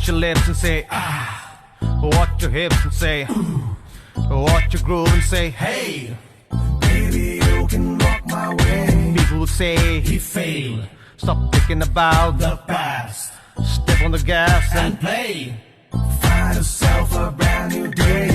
Watch your lips and say, ah. Watch your hips and say, ooh. Watch your groove and say, hey. Baby, you can walk my way. People will say, he failed. Stop thinking about the past. Step on the gas and play. Find yourself a brand new day.